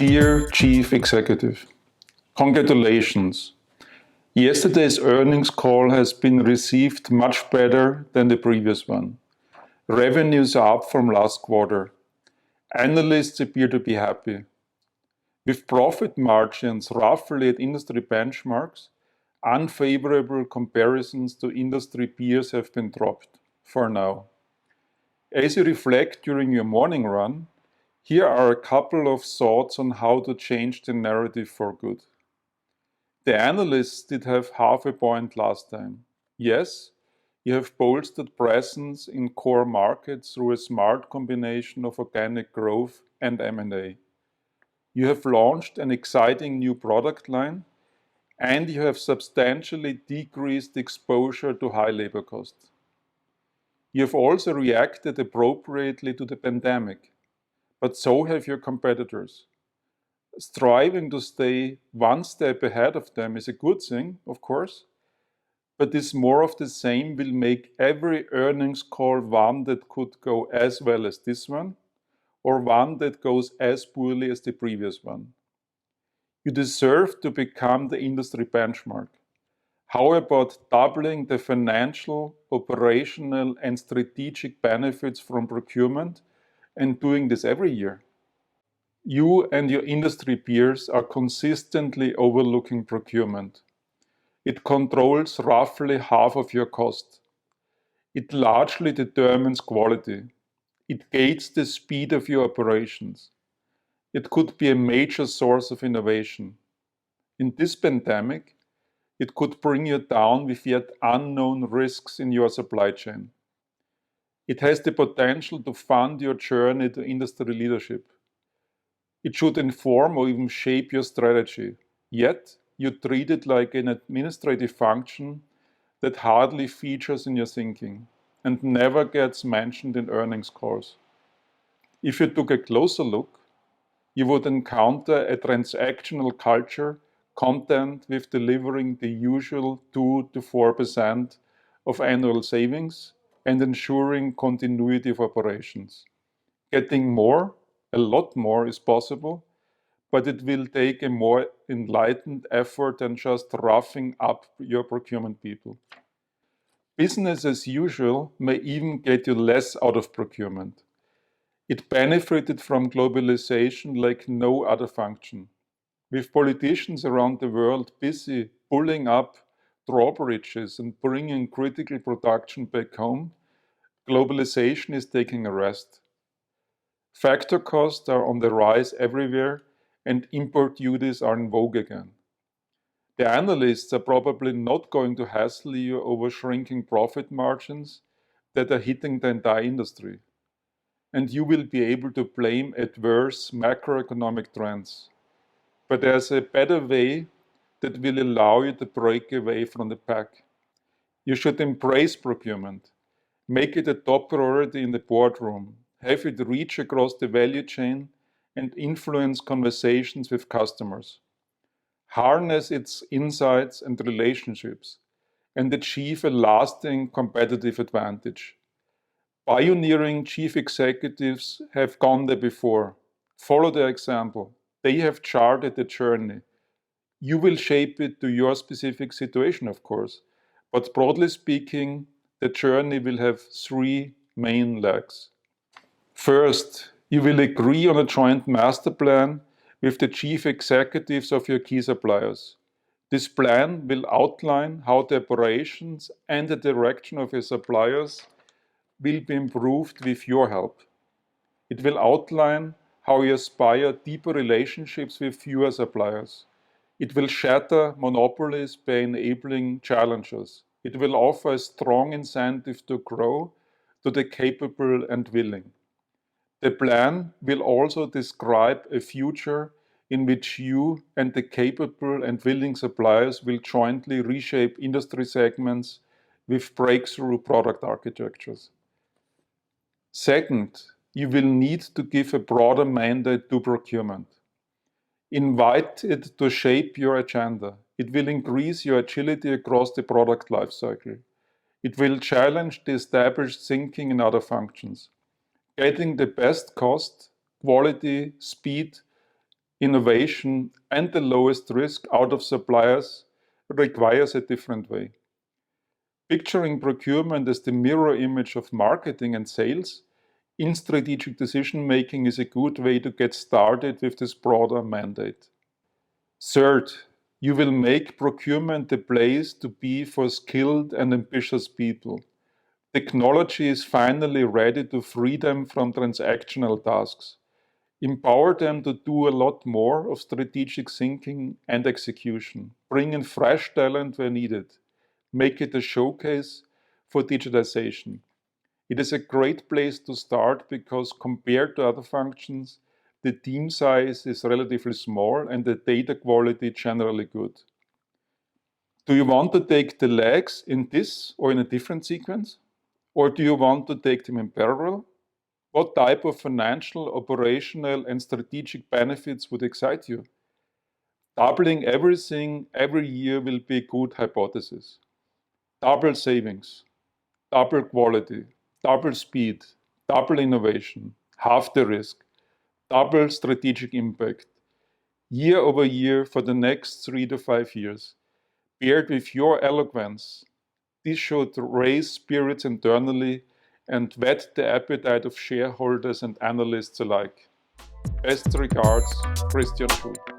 Dear Chief Executive, congratulations. Yesterday's earnings call has been received much better than the previous one. Revenues are up from last quarter. Analysts appear to be happy. With profit margins roughly at industry benchmarks, unfavorable comparisons to industry peers have been dropped, for now. As you reflect during your morning run, here are a couple of thoughts on how to change the narrative for good. The analysts did have half a point last time. Yes, you have bolstered presence in core markets through a smart combination of organic growth and M&A. You have launched an exciting new product line, and you have substantially decreased exposure to high labor costs. You have also reacted appropriately to the pandemic, but so have your competitors. Striving to stay one step ahead of them is a good thing, of course, but this more of the same will make every earnings call one that could go as well as this one, or one that goes as poorly as the previous one. You deserve to become the industry benchmark. How about doubling the financial, operational, and strategic benefits from procurement and doing this every year? You and your industry peers are consistently overlooking procurement. It controls roughly half of your cost. It largely determines quality. It gates the speed of your operations. It could be a major source of innovation. In this pandemic, it could bring you down with yet unknown risks in your supply chain. It has the potential to fund your journey to industry leadership. It should inform or even shape your strategy. Yet, you treat it like an administrative function that hardly features in your thinking and never gets mentioned in earnings calls. If you took a closer look, you would encounter a transactional culture content with delivering the usual 2 to 4% of annual savings and ensuring continuity of operations. Getting more, a lot more, is possible, but it will take a more enlightened effort than just roughing up your procurement people. Business as usual may even get you less out of procurement. It benefited from globalization like no other function. With politicians around the world busy pulling up drawbridges and bringing critical production back home, globalization is taking a rest. Factor costs are on the rise everywhere, and import duties are in vogue again. The analysts are probably not going to hassle you over shrinking profit margins that are hitting the entire industry. And you will be able to blame adverse macroeconomic trends. But there's a better way that will allow you to break away from the pack. You should embrace procurement. Make it a top priority in the boardroom. Have it reach across the value chain and influence conversations with customers. Harness its insights and relationships and achieve a lasting competitive advantage. Pioneering chief executives have gone there before. Follow their example. They have charted the journey. You will shape it to your specific situation, of course, but broadly speaking, the journey will have three main legs. First, you will agree on a joint master plan with the chief executives of your key suppliers. This plan will outline how the operations and the direction of your suppliers will be improved with your help. It will outline how you aspire deeper relationships with fewer suppliers. It will shatter monopolies by enabling challengers. It will offer a strong incentive to grow to the capable and willing. The plan will also describe a future in which you and the capable and willing suppliers will jointly reshape industry segments with breakthrough product architectures. Second, you will need to give a broader mandate to procurement. Invite it to shape your agenda. It will increase your agility across the product lifecycle. It will challenge the established thinking in other functions. Getting the best cost, quality, speed, innovation, and the lowest risk out of suppliers requires a different way. Picturing procurement as the mirror image of marketing and sales in strategic decision making is a good way to get started with this broader mandate. Third, you will make procurement the place to be for skilled and ambitious people. Technology is finally ready to free them from transactional tasks, empower them to do a lot more of strategic thinking and execution, bring in fresh talent where needed, make it a showcase for digitization. It is a great place to start because compared to other functions, the team size is relatively small and the data quality generally good. Do you want to take the legs in this or in a different sequence? Or do you want to take them in parallel? What type of financial, operational, and strategic benefits would excite you? Doubling everything every year will be a good hypothesis. Double savings, double quality, double speed, double innovation, half the risk, double strategic impact, year over year for the next 3 to 5 years. Paired with your eloquence, this should raise spirits internally and whet the appetite of shareholders and analysts alike. Best regards, Christian Schuh.